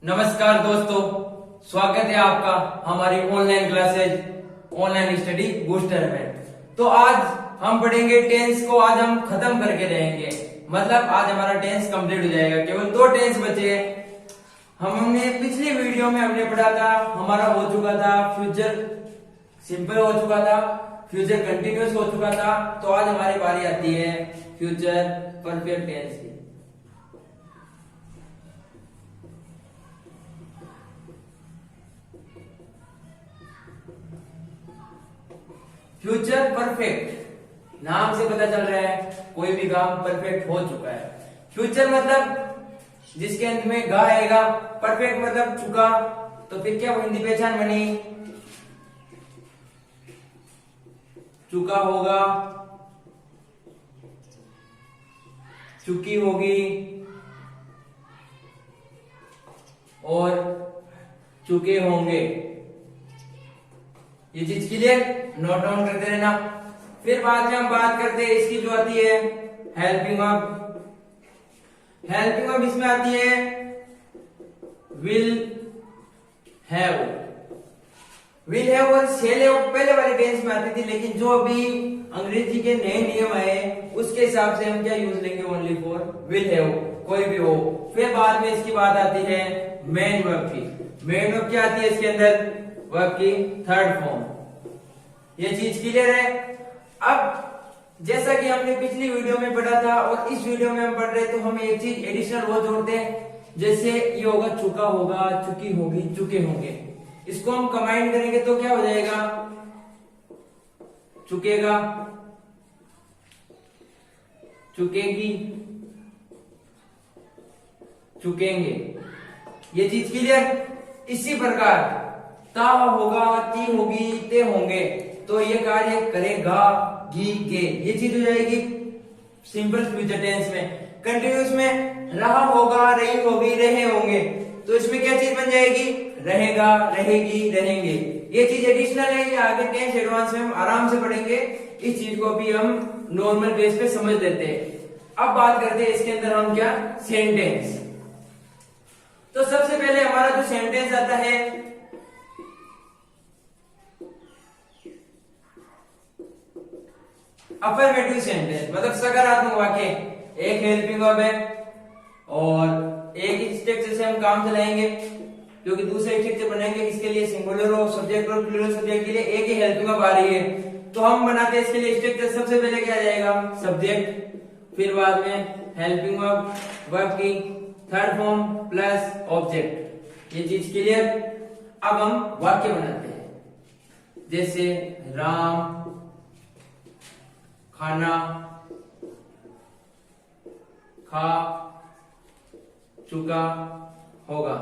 नमस्कार दोस्तों, स्वागत है आपका हमारी online classes online study booster में। तो आज हम पढ़ेंगे टेंस को। आज हम खत्म करके रहेंगे, मतलब आज हमारा टेंस कंप्लीट हो जाएगा। केवल 2 टेंस बचे हैं। हमने पिछली वीडियो में हमने पढ़ा था, हमारा हो चुका था फ्यूचर सिंपल हो चुका था, फ्यूचर कंटिन्यूअस हो चुका था। तो आज हमारी बारी आती है फ्यूचर परफेक्ट टेंस की। फ्यूचर परफेक्ट नाम से पता चल रहा है कोई भी काम परफेक्ट हो चुका है। फ्यूचर मतलब जिसके अंत में गा आएगा, परफेक्ट मतलब चुका। तो फिर क्या हिंदी पहचान बनी, चुका होगा, चुकी होगी और चुके होंगे। ये चीज क्लियर, नोट डाउन करते रहना। फिर बाद में हम बात करते हैं इसकी जो आती है हेल्पिंग वर्ब। हेल्पिंग वर्ब इसमें आती है विल हैव। विल हैव और शैल हैव पहले वाले टेंस में आती थी, लेकिन जो अभी अंग्रेजी के नए नियम आए उसके हिसाब से हम क्या यूज लेंगे, ओनली फॉर विल हैव, कोई भी हो। फिर बाद में इसकी बात आती है मेन वर्ब की। मेन वर्ब क्या आती है इसके अंदर, वर्ब की थर्ड फॉर्म। ये चीज क्लियर है। अब जैसा कि हमने पिछली वीडियो में पढ़ा था और इस वीडियो में हम पढ़ रहे, तो हम एक चीज एडिशनल वो जोड़ते हैं। जैसे ये होगा चुका होगा, चुकी होगी, चुके होंगे। इसको हम कंबाइन करेंगे तो क्या हो जाएगा, चुकेगा, चुकेगी, चुकेंगे। ये चीज क्लियर। इसी प्रकार ता होगा, ती होगी, ते होंगे। तो ये कार्य करेगा, गी, गे। ये चीज हो जाएगी सिंपल फ्यूचर टेंस में। कंटिन्यूअस में रहा होगा, रही होगी, रहे होंगे। तो इसमें क्या चीज बन जाएगी, रहेगा, रहेगी, रहेंगे। ये चीज एडिशनल है, ये आगे टेंस एडवांस में हम आराम से पढ़ेंगे। इस चीज को भी हम नॉर्मल बेस पे समझ लेते हैं। अब बात करते हैं इसके अंदर हम क्या, सेंटेंस। तो सबसे पहले हमारा जो सेंटेंस आता है अफर्मेटिव सेंटेंस, मतलब सकारात्मक वाक्य। एक हेल्पिंग वर्ब है और एक स्ट्रक्चर से हम काम चलाएंगे, क्योंकि दूसरे स्ट्रक्चर बनाएंगे इसके लिए सिंगुलर और सब्जेक्ट और प्लूरल सब्जेक्ट के लिए एक ही हेल्पिंग वर्ब आ रही है। तो हम बनाते हैं इसके लिए स्ट्रक्चर। सबसे पहले क्या आ जाएगा, सब्जेक्ट, फिर बाद में हेल्पिंग वर्ब, वर्ब की थर्ड फॉर्म प्लस ऑब्जेक्ट। ये चीज क्लियर। अब हम वाक्य बनाते हैं, जैसे राम खाना खा चुका होगा।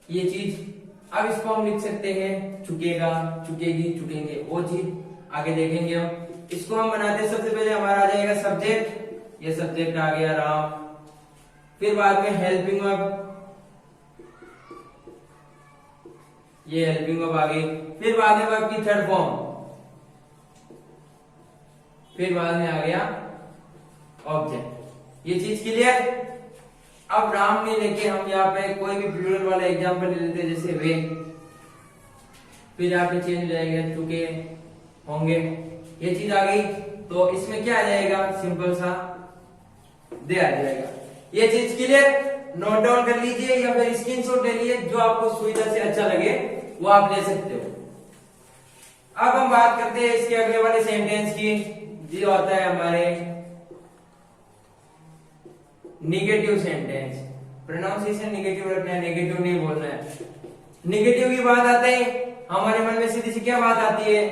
ये चीज अब इसको हम लिख सकते हैं चुकेगा, चुकेगी, चुकेंगे। वो चीज आगे देखेंगे हम। इसको हम बनाते हैं, सबसे पहले हमारा आ जाएगा सब्जेक्ट। ये सब्जेक्ट आ गया राम, फिर बाद में हेल्पिंग वर्ब, ये हेल्पिंग वर्ब आ गई। फिर बाद में वर्ब की थर्ड फॉर्म, फिर बाद में आ गया ऑब्जेक्ट। ये चीज क्लियर। अब राम ने लेके हम यहाँ पे कोई भी प्लूरल वाला एग्जांपल ले लेते हैं, जैसे वे। फिर यहाँ पे चेंज हो जाएगा, चुके होंगे। ये चीज आ गई। तो इसमें क्या आ जाएगा, सिंपल सा दे आ जाएगा। ये चीज क्लियर, नोट डाउन कर लीजिए या फिर स्क्रीनशॉट ले लीजिए, जो आपको सुविधा से अच्छा लगे वो आप ले सकते हो। अब हम बात करते हैं इसके अगले वाले सेंटेंस की, जो आता है हमारे निगेटिव सेंटेंस। प्रोनाउंसिएशन निगेटिव रखना है, नेगेटिव नहीं बोलना है। निगेटिव की बात आते ही हमारे मन में सीधी सी क्या बात आती है,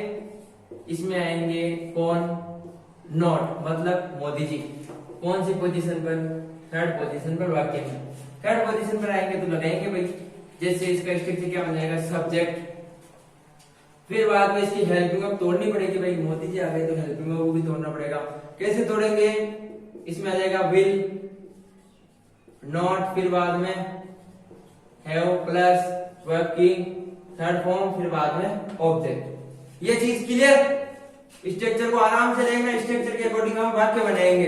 इसमें आएंगे कौन, नॉट, मतलब मोदी जी। कौन सी पोजीशन पर, थर्ड पोजीशन पर वाक्य में। थर्ड पोजीशन पर आएंगे तो लगाएंगे भाई। जैसे इसका स्ट्रक्चर क्या बन जाएगा, सब्जेक्ट, फिर बाद में इसकी हेल्पिंग वर्ब तोड़नी पड़ेगी भाई। मोदी जी आ गए तो हेल्पिंग वर्ब को भी तोड़ना पड़ेगा। कैसे तोड़ेंगे, इसमें आ जाएगा विल, नॉट, फिर बाद में हैव प्लस वर्ब की थर्ड फॉर्म, फिर बाद में ऑब्जेक्ट। ये चीज क्लियर। स्ट्रक्चर को आराम से देखना, स्ट्रक्चर के अकॉर्डिंग हम वाक्य बनाएंगे।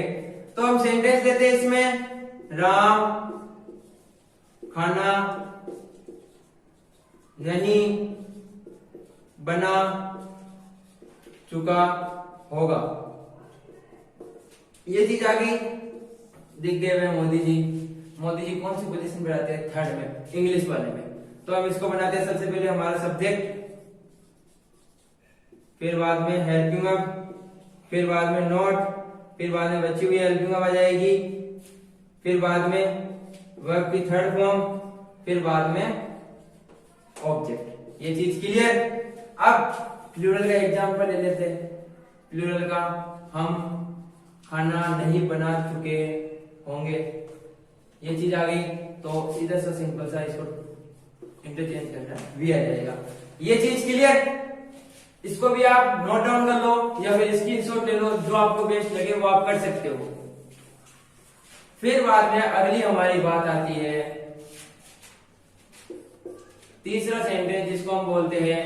तो हम सेंटेंस देते हैं इसमें, राम खाना नहीं बना चुका होगा। ये चीज आ गई, दिख गए हुए मोदी जी। मोदी जी कौन सी पोजीशन पे आते हैं? थर्ड में, इंग्लिश वाले में। तो हम इसको बनाते हैं सबसे पहले हमारा सब्जेक्ट, फिर बाद में हेल्पिंग वर्ब, फिर बाद में नोट, फिर बाद में बची हुई हेल्पिंग वर्ब आ जाएगी, फिर बाद में वर्ब की थर्ड फॉर्म, फिर बाद में ऑब्जेक्ट। ये चीज क्लियर। अब प्लूरल का एग्जांपल ले लेते हैं। प्लूरल का, हम खाना नहीं बना चुके होंगे। ये चीज आ गई, तो सीधा सा सिंपल सा इसको इंटरचेंज करना है, वी आ जाएगा। ये चीज क्लियर। इसको भी आप नोट डाउन कर लो या फिर स्क्रीनशॉट ले लो, जो आपको बेस्ट लगे वो आप कर सकते हो। फिर बाद में अगली हमारी बात आती है तीसरा सेंटेंस, जिसको हम बोलते हैं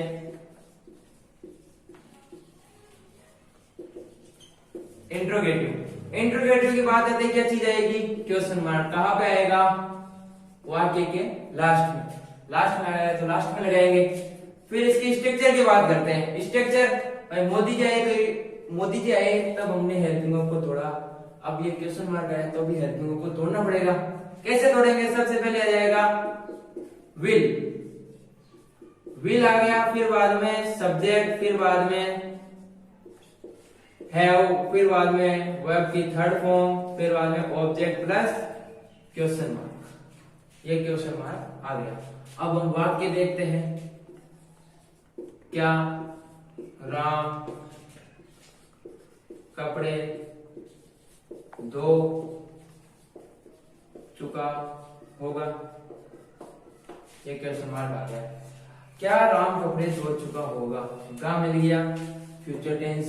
इंट्रोगेटिव। इंट्रोगेटिव की बात आती है, क्या चीज आएगी? Question mark. कहां पे आएगा? वाक्य के लास्ट में। लास्ट में आया तो लास्ट में लगाएंगे। फिर इसके स्ट्रक्चर की बात करते हैं। स्ट्रक्चर, भाई मोदी जी आए तो मोदी जी आए तब हमने हेल्पिंग वर्ब को तोड़ा। अब ये क्वेश्चन मार्क आया तो भी हेल्पिंग वर्ब को तोड़ना पड़ेगा। कैसे तोड़ेंगे? सबसे पहले आ जाएगा विल। विल आ गया, फिर बाद में सब्जेक्ट, फिर बाद में हैव, फिर बाद में वर्ब की थर्ड फॉर्म, फिर बाद में ऑब्जेक्ट प्लस क्वेश्चन मार्क। ये क्वेश्चन मार्क आ गया। अब हम वाक्य देखते हैं। क्या राम कपड़े धो चुका होगा? ये क्वेश्चन मार्क आ गया। क्या राम कपड़े धो चुका होगा? गा मिल गया, फ्यूचर टेंस,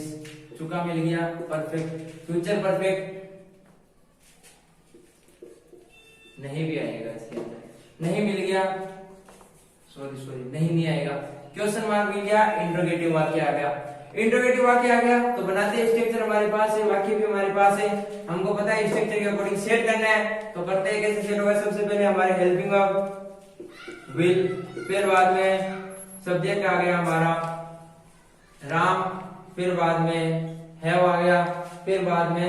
चुका मिल गया, परफेक्ट, फ्यूचर परफेक्ट। नहीं भी आएगा इसके अंदर, नहीं मिल गया, सॉरी नहीं आएगा। क्वेश्चन मार्क मिल गया, इंट्रोगेटिव वाक्य आ गया। इंट्रोगेटिव वाक्य आ गया तो बनाते हैं स्ट्रक्चर, हमारे पास है, वाक्य भी हमारे पास है। हमको पता है स्ट्रक्चर के अकॉर्डिंग सेट करना है, तो करते हैं कैसे सेट होगा? सबसे पहले हमारे हेल्पिंग वर्ब विल, फिर बाद में सब्जेक्ट आ गया हमारा राम, फिर बाद में हैव आ गया, फिर बाद में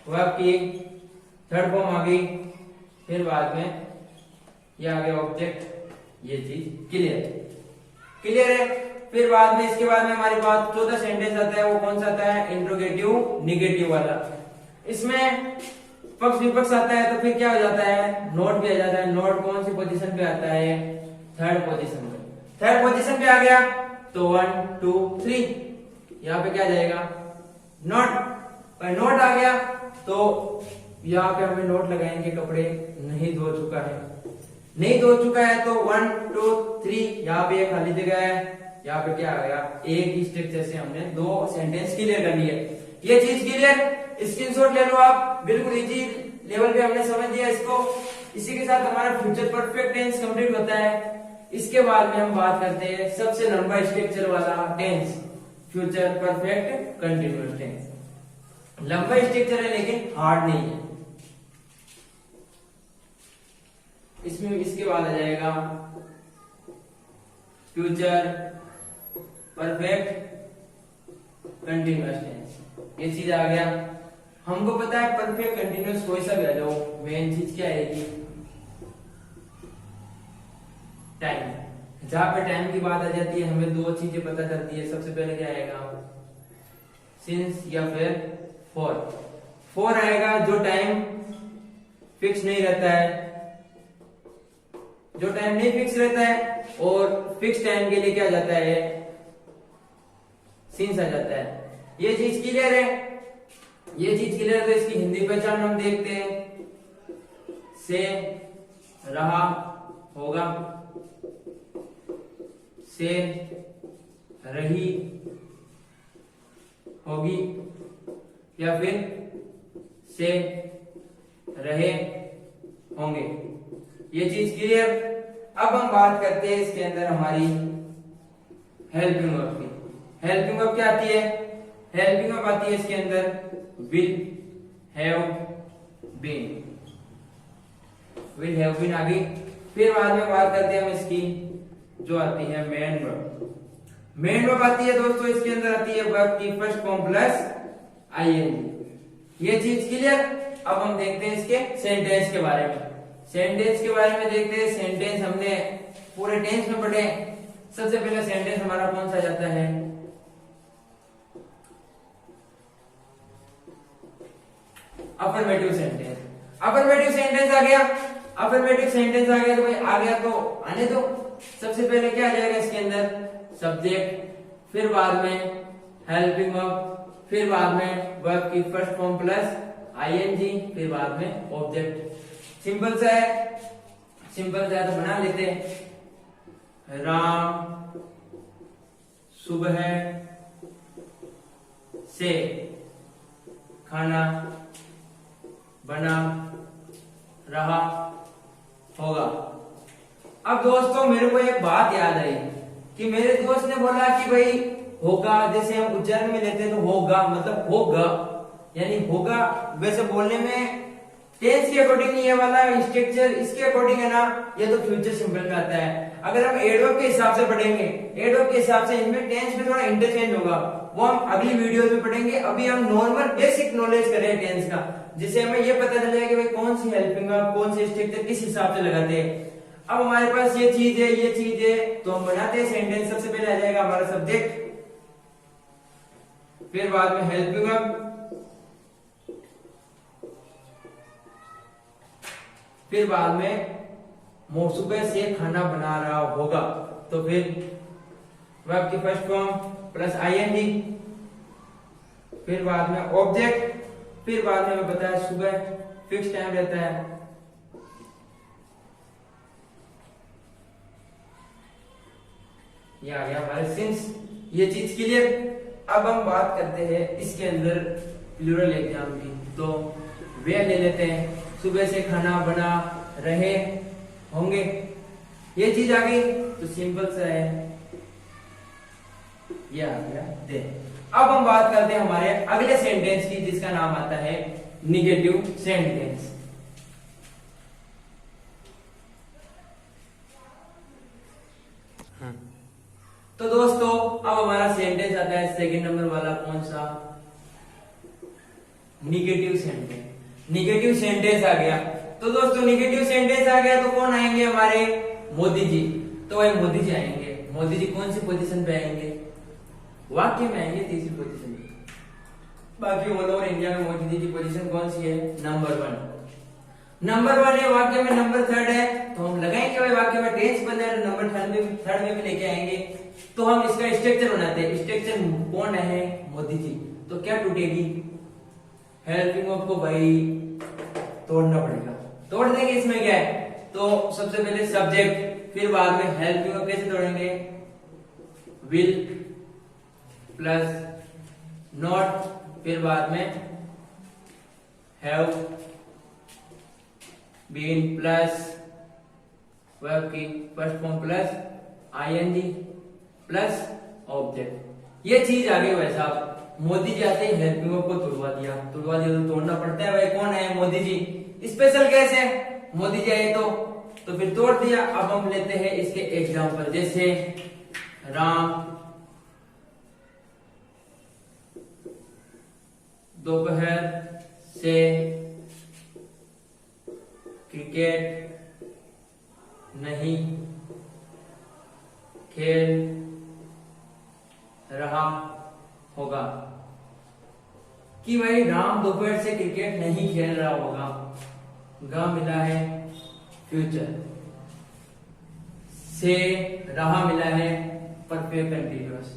वर्ब की थर्ड फॉर्म आ गई, फिर बाद में ये आ गया ऑब्जेक्ट। ये चीज क्लियर है। फिर बाद में, इसके बाद में हमारे पास चौथा सेंटेंस आता है। वो कौन सा आता है? इंट्रोगेटिव निगेटिव वाला। इसमें पक्ष विपक्ष आता है तो फिर क्या हो जाता है? नोट भी आ जाता है। नोट कौन सी पोजीशन पे आता है? थर्ड पोजीशन पे। थर्ड पोजीशन पे आ गया तो 1 2 3 यहाँ पे क्या जाएगा? नोट। नोट आ गया तो यहाँ पे हमें नोट लगाएंगे, कपड़े नहीं धो चुका है। नहीं धो चुका है तो 1 2 3 यहाँ पे खाली जगह है। यहाँ पे क्या आ गया? एक ही स्ट्रक्चर से हमने दो सेंटेंस क्लियर कर लिए। ये चीज क्लियर। स्क्रीनशॉट ले लो आप, बिल्कुल इजी लेवल पे हमने समझ लिया इसको। इसी के साथ हमारा फ्यूचर परफेक्ट टेंस कंप्लीट होता है। इसके बाद में हम बात करते हैं सबसे लंबा स्ट्रक्चर वाला tense, future perfect continuous tense. लंबा स्ट्रक्चर है लेकिन हार्ड नहीं है। इसमें इसके बाद आ जाएगा फ्यूचर परफेक्ट कंटिन्यूअस टेंस। ये चीज आ गया। हमको पता है परफेक्ट कंटिन्यूअस कोई सा भी आ जाओ, मेन चीज क्या आएगी? टाइम। जहां पे टाइम की बात आ जाती है हमें दो चीजें पता चलती है। सबसे पहले क्या आएगा? सिंस या फिर फॉर। फॉर आएगा जो टाइम फिक्स नहीं रहता है, जो टाइम नहीं फिक्स रहता है, और फिक्स टाइम के लिए क्या जाता है? सिंस आ जाता है। ये चीज क्लियर है। ये चीज क्लियर है तो इसकी हिंदी पहचान हम देखते हैं। से रहा होगा, से रही होगी, या फिर से रहे होंगे। ये चीज क्लियर। अब हम बात करते हैं इसके अंदर हमारी हेल्पिंग वर्ब की। हेल्पिंग वर्ब क्या आती है? हेल्पिंग वर्ब आती है इसके अंदर will, have, been. Will have been आ गई। फिर बाद में बात करते हैं हम इसकी जो आती है मेन वर्ब। मेन वर्ब आती है दोस्तों, इसके अंदर आती है वर्ब की फर्स्ट फॉर्म प्लस आईएनजी। ये चीज क्लियर। अब हम देखते हैं इसके सेंटेंस के बारे में। सेंटेंस के बारे में देखते हैं। सेंटेंस हमने पूरे टेंस में पढ़े। सबसे पहले सेंटेंस हमारा कौन सा जाता है, अफर्मेटिव सेंटेंस। अफर्मेटिव सेंटेंस आ गया। अफर्मेटिव सेंटेंस आ गया तो भाई आ गया तो आने दो। सबसे पहले क्या आ जाएगा इसके अंदर, सब्जेक्ट, फिर बाद में हेल्पिंग वर्ब, फिर बाद में वर्ब की फर्स्ट फॉर्म प्लस आईएनजी, फिर बाद में ऑब्जेक्ट। सिंपल सा है, सिंपल सा है तो बना लेते हैं। राम सुबह से खाना बना रहा होगा। अब दोस्तों मेरे को एक बात याद आई कि मेरे दोस्त ने बोला कि भाई होगा, जैसे हम उच्चारण में लेते हैं तो होगा मतलब होगा, यानी होगा। वैसे बोलने में टेंस के अकॉर्डिंग ये वाला स्ट्रक्चर इसके अकॉर्डिंग है ना, ये तो फ्यूचर सिंपल में आता है। अगर हम एडवर्ब के हिसाब से पढ़ेंगे, एडवर्ब के हिसाब से इनमें टेंस में थोड़ा इंटरचेंज होगा, वो हम अगली वीडियोस में पढ़ेंगे। अभी हम नॉर्मल बेसिक नॉलेज करें टेंस का, जिससे हमें ये पता चल जाएगा कि भाई कौन सी हेल्पिंग वर्ब कौन से स्ट्रक्चर किस हिसाब से लगाते हैं। अब हमारे पास ये चीज है, ये चीज है, तो हम बनाते हैं सेंटेंस। सबसे पहले आ जाएगा हमारा सब्जेक्ट, फिर बाद में हेल्पिंग वर्ब, फिर बाद में सुबह से खाना बना रहा होगा, तो फिर वर्ब की फर्स्ट फॉर्म प्लस आईएनजी, फिर बाद में ऑब्जेक्ट, फिर बाद में हमें पता है सुबह फिक्स टाइम रहता है, ये आ गया हमारे सिंस। ये चीज क्लियर। अब हम बात करते हैं इसके अंदर प्लूरल एग्जाम की, तो वे ले लेते हैं। सुबह से खाना बना रहे होंगे, ये चीज आ गई तो सिंपल सा है, ये आ गया दे। अब हम बात करते हैं हमारे अगले सेंटेंस की, जिसका नाम आता है निगेटिव सेंटेंस। तो दोस्तों अब हमारा सेंटेंस आता है सेकंड नंबर वाला, कौन सा, निगेटिव सेंटेंस। निगेटिव सेंटेंस आ गया तो दोस्तों निगेटिव सेंटेंस आ गया तो कौन आएंगे हमारे, मोदी जी। तो भाई मोदी जी आएंगे। मोदी जी कौन सी पोजीशन पे आएंगे, वाक्य में आएंगे तीसरी पोजीशन पे। बाकी ऑल ओवर इंडिया में मोदी जी की पोजीशन कौन सी है, नंबर 1। नंबर 1 है, वाक्य में नंबर 3 है, तो हम लगाएंगे भाई वाक्य में टेंस बन जाए नंबर 3 में भी लेके आएंगे। तो हम इसका स्ट्रक्चर बनाते हैं। स्ट्रक्चर कौन है, मोदी जी। तो क्या टूटेगी, हेल्पिंग वर्ब को भाई तोड़ना पड़ेगा। तोड़ देंगे, इसमें क्या है, तो सबसे पहले सब्जेक्ट, फिर बाद में हेल्पिंग वर्ब कैसे तोड़ेंगे, विल प्लस नॉट, फिर बाद में हैव बीन प्लस वर्ब की first form plus ING plus object. ये चीज आ गई भाई साहब। मोदी जी आते ही हेल्पिंग वर्ब को तोड़वा दिया तो तोड़ना पड़ता है भाई। कौन है, मोदी जी। स्पेशल केस है, मोदी जी आए तो फिर तोड़ दिया। अब हम लेते हैं इसके एग्जांपल, जैसे राम दोपहर से क्रिकेट नहीं खेल रहा होगा। कि भाई राम दोपहर से क्रिकेट नहीं खेल रहा होगा, गा मिला है फ्यूचर, से रहा मिला है परफेक्ट कंटीन्यूअस,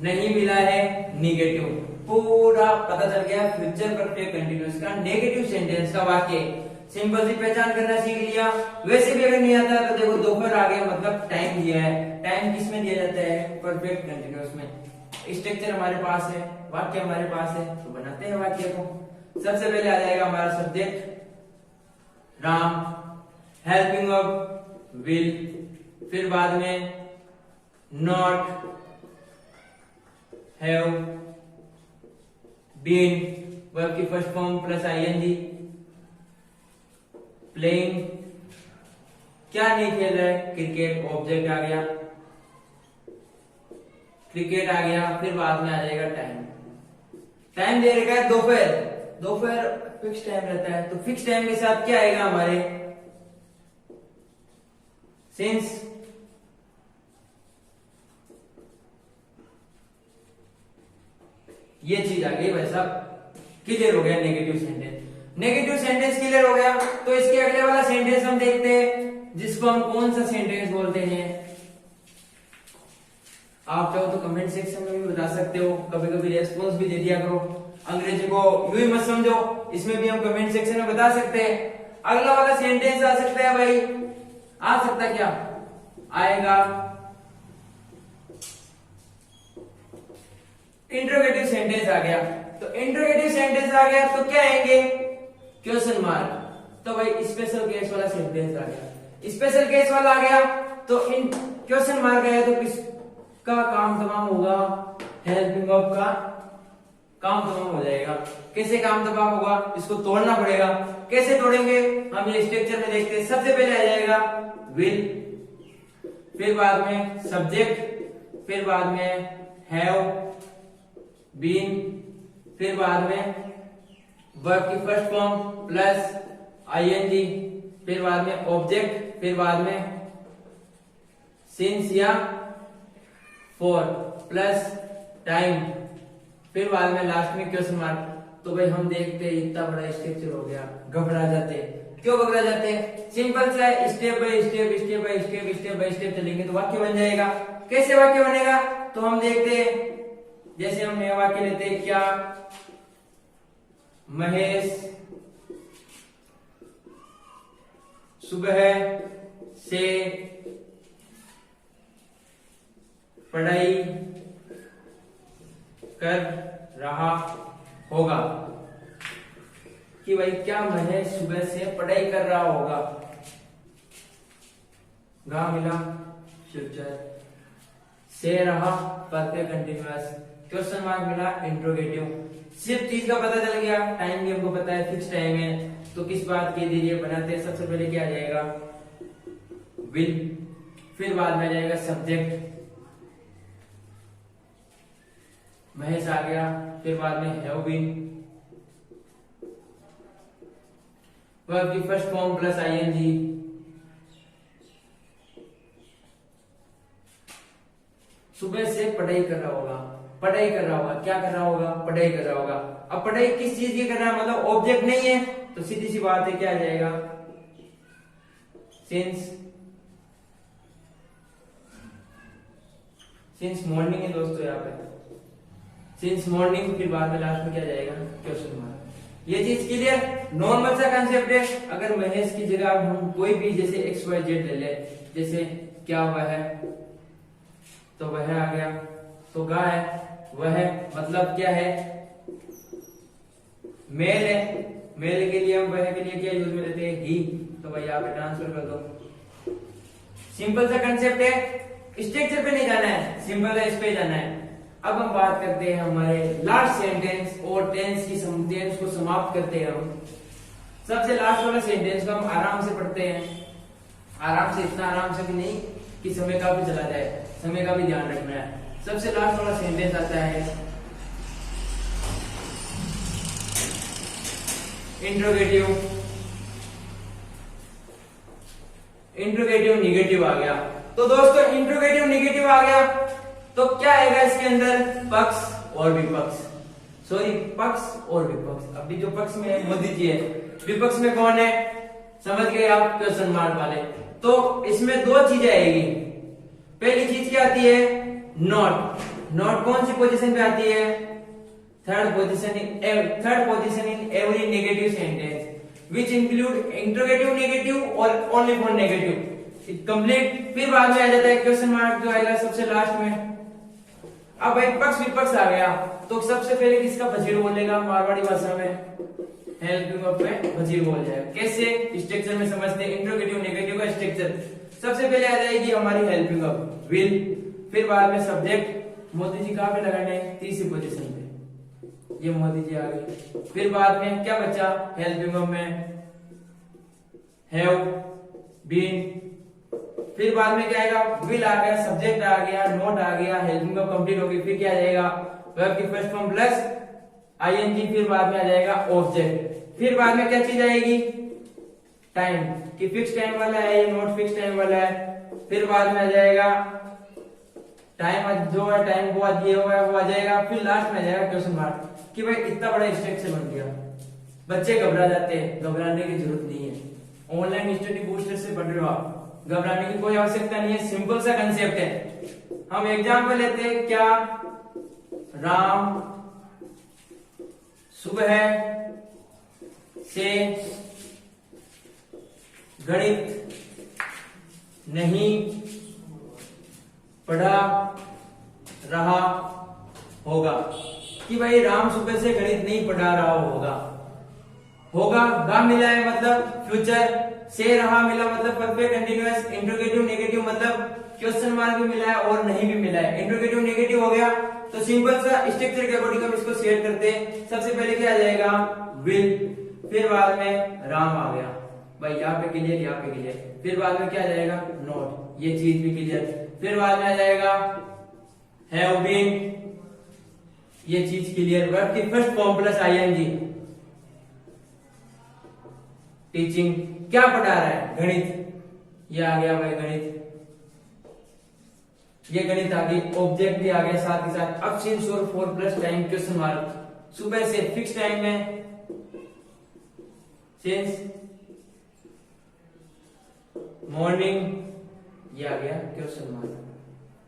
नहीं मिला है निगेटिव। पूरा पता चल गया फ्यूचर परफेक्ट कंटीन्यूअस का नेगेटिव सेंटेंस का वाक्य। सिंपल सी पहचान करना सीख लिया। वैसे भी अगर नहीं आता तो देखो दोपहर आ गया मतलब टाइम दिया है। टाइम किस में दिया जाता है, परफेक्ट कंटीन्यूअस में। स्ट्रक्चर हमारे पास है, वाक्य हमारे पास है, तो बनाते हैं वाक्य को। सबसे पहले आ जाएगा हमारा subject Ram, helping verb will, फिर बाद में नॉट, हैव, बीन वर्ब की first form plus ING, playing क्या नहीं खेल रहा है, क्रिकेट, ऑब्जेक्ट आ गया, क्रिकेट आ गया। फिर बाद में आ जाएगा टाइम, टाइम दे रखा है दोपहर, दोपहर फिक्स टाइम रहता है, तो फिक्स टाइम के साथ क्या आएगा हमारे, सिंस ये चीज आ गई भाई साहब, क्लियर हो गया negative sentence. Negative sentence clear हो गया, तो इसके अगले वाला सेंटेंस हम देखते हैं, जिसको हम कौन सा सेंटेंस बोलते हैं। आप चाहो तो कमेंट सेक्शन में भी बता सकते हो, कभी कभी रेस्पॉन्स भी दे दिया करो, अंग्रेजी को यूं ही मत समझो, इसमें भी हम कमेंट सेक्शन में बता सकते हैं। अगला वाला सेंटेंस आ सकता है भाई, आ सकता क्या आएगा, इंट्रोगेटिव सेंटेंस आ गया। तो इंट्रोगेटिव सेंटेंस आ गया तो क्या आएंगे, क्वेश्चन मार्क। तो भाई स्पेशल केस वाला सेंटेंस आ गया, स्पेशल केस वाला आ गया, तो इन क्वेश्चन मार्क आया तो किसका काम तमाम होगा, हेल्पिंग वर्ब का काम तमाम हो जाएगा। कैसे काम तमाम होगा, इसको तोड़ना पड़ेगा, कैसे तोड़ेंगे हम ये स्ट्रक्चर में देखते हैं। सबसे पहले आ जाएगा विल, फिर बाद में सब्जेक्ट, फिर बाद में हैव बीन, फिर बाद में वर्ब की फर्स्ट फॉर्म प्लस आईएनजी, फिर बाद में ऑब्जेक्ट, फिर बाद में सिंस या फॉर प्लस टाइम, फिर बाद में लास्ट में क्वेश्चन मार्क। तो भाई हम देखते हैं इतना बड़ा स्ट्रक्चर हो गया, घबरा जाते हैं। क्यों घबरा जाते हैं, सिंपल सा है, step by step, step by step, step by step चलेंगे तो वाक्य बन जाएगा। कैसे वाक्य बनेगा, तो हम देखते हैं, जैसे हम नया वाक्य लेते हैं, क्या महेश सुबह से पढ़ाई कर रहा होगा, कि भाई क्या महेश सुबह से पढ़ाई कर रहा होगा, गा मिला फ्यूचर, से रहा परफेक्ट कंटिन्यूअस, क्वेश्चन मार्क मिला इंट्रोगेटिव। सिर्फ चीज का पता चल गया, टाइम भी हमको पता है, फिक्स टाइम है, तो किस बात के लिए बनाते हैं, सबसे पहले क्या आ जाएगा विल, फिर बाद में आ जाएगा सब्जेक्ट, महेश आ गया, फिर बाद में हैव बीन, वर्ब की फर्स्ट फॉर्म प्लस आईएनजी, सुबह से पढ़ाई कर रहा होगा, पढ़ाई कर रहा होगा, क्या कर रहा होगा, पढ़ाई कर रहा होगा। अब पढ़ाई किस चीज की कर रहा है, मतलब ऑब्जेक्ट नहीं है, तो सीधी सी बात है क्या आ जाएगा, सिंस मॉर्निंग है दोस्तों, यहाँ पे सिंस मॉर्निंग, फिर बाद में लास्ट में क्या जाएगा क्वेश्चन मार्क। ये चीज क्लियर, नॉर्मल सा कंसेप्ट है। अगर महेश की जगह हम कोई भी जैसे एक्स वाई जेड ले ले, जैसे क्या हुआ है, तो वह आ गया, तो गा है, वह मतलब क्या है, मेल है, मेल के लिए हम वह के लिए क्या यूज में लेते हैं, ही, तो भाई यहाँ पे ट्रांसफर कर दो। सिंपल सा कंसेप्ट है, स्ट्रक्चर पे नहीं जाना है, सिंपल है, इस पे जाना है। अब हम बात करते हैं हमारे लास्ट सेंटेंस और टेंस की टेंस को समाप्त करते हैं हम। सबसे लास्ट वाला सेंटेंस को हम आराम से पढ़ते हैं, आराम से, इतना आराम से भी नहीं कि समय का भी चला जाए, समय का भी ध्यान रखना है। सबसे लास्ट वाला सेंटेंस आता है इंट्रोगेटिव, इंट्रोगेटिव निगेटिव आ गया। तो दोस्तों इंट्रोगेटिव निगेटिव आ गया तो क्या आएगा इसके अंदर, पक्ष और विपक्ष, सॉरी पक्ष और विपक्ष। अभी जो पक्ष में है मोदी जी है, विपक्ष में कौन है, समझ गए आप, क्वेश्चन मार्क वाले। तो इसमें दो चीजें आएगी, पहली चीज क्या आती है, नॉट, नॉट कौन सी पोजीशन पे आती है, third position in every negative sentence which include interrogative negative और ओनली फॉर नेगेटिव कंप्लीट। फिर बाद में आ जाता है क्वेश्चन मार्क जो आएगा सबसे लास्ट में। अब भाई पक्ष विपक्ष आ गया तो सबसे पहले किसका वजीर बोलेगा, मारवाड़ी भाषा में हेल्पिंग वर्ब में वजीर बोल जाएगा। कैसे, स्ट्रक्चर में समझते हैं, इंट्रोगेटिव नेगेटिव का स्ट्रक्चर। सबसे पहले आ जाएगी हमारी हेल्पिंग वर्ब विल, फिर बाद में सब्जेक्ट, मोदी जी कहां पे लगाने, तीसरी पोजीशन पे, ये मोदी जी आ गए। फिर बाद में क्या बचा हेल्पिंग वर्ब में, हैव बीन, फिर बाद में क्या आएगा, विल आ गया, सब्जेक्ट आ गया, नोट आ गया, हेल्पिंग वर्ब कंप्लीट होगी, फिर क्या आ जाएगा, वर्ब की फर्स्ट फॉर्म प्लस आईएनजी, फिर बाद में आ जाएगा ऑब्जेक्ट। फिर बाद में क्या चीज आएगी, टाइम, कि फिक्स टाइम वाला है ये, नॉट फिक्स टाइम वाला है। फिर बाद में आ जाएगा टाइम, जो है टाइम वो दिया हुआ है वो आ जाएगा। फिर लास्ट में आ जाएगा क्वेश्चन मार्क, कि भाई इतना बड़ा स्ट्रक्चर बन गया, बच्चे घबरा जाते हैं, घबराने की जरूरत नहीं है। ऑनलाइन स्टडी बूस्टर से पढ़ रहे हो आप, घबराने की कोई आवश्यकता नहीं है, सिंपल सा कंसेप्ट है। हम एग्जाम्पल लेते हैं, क्या राम सुबह से गणित नहीं पढ़ा रहा होगा, कि भाई राम सुबह से गणित नहीं पढ़ा रहा होगा गा मिला है मतलब फ्यूचर, से रहा मिला मतलब परफेक्ट कंटीन्यूअस, इंट्रोगेटिव नेगेटिव मतलब क्वेश्चन मार्क भी मिला है और नहीं भी मिला है। इंट्रोगेटिव नेगेटिव हो गया तो सिंपल सा स्ट्रक्चर के अकॉर्डिंग हम इसको सेट करते हैं। सबसे पहले क्या आ जाएगा, विल, फिर बाद में राम आ गया, भाई यहाँ पे क्लियर, यहाँ पे क्लियर। फिर बाद में क्या आ जाएगा, नोट, ये चीज भी क्लियर। फिर बाद में आ जाएगा हैव बीन, ये चीज क्लियर। वर्ब की first form plus ING, teaching, क्या पढ़ा रहा है, गणित, ये आ गया भाई गणित, ये गणित आ गई। ऑब्जेक्ट भी आ गया साथ ही साथ। अब सिंस और for plus time question mark, सुबह से फिक्स टाइम में, सिंस मॉर्निंग, ये आ गया क्वेश्चन मार्क।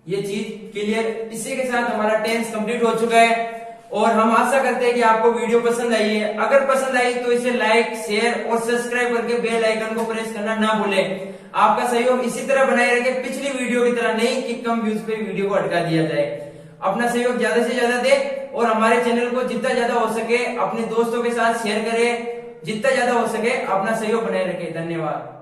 ये चीज क्लियर। इसी के साथ हमारा टेंस कंप्लीट हो चुका है और हम आशा करते हैं कि आपको वीडियो पसंद आई है। अगर पसंद आई तो इसे लाइक, शेयर और सब्सक्राइब करके बेल आइकन को प्रेस करना ना भूलें। आपका सहयोग इसी तरह बनाए रखे, पिछली वीडियो की तरह नहीं कि कम व्यूज पे वीडियो को हटा दिया जाए। अपना सहयोग ज्यादा से ज्यादा दे और हमारे चैनल को जितना ज्यादा हो सके अपने दोस्तों के साथ शेयर करें, जितना ज्यादा हो सके अपना सहयोग बनाए रखें। धन्यवाद।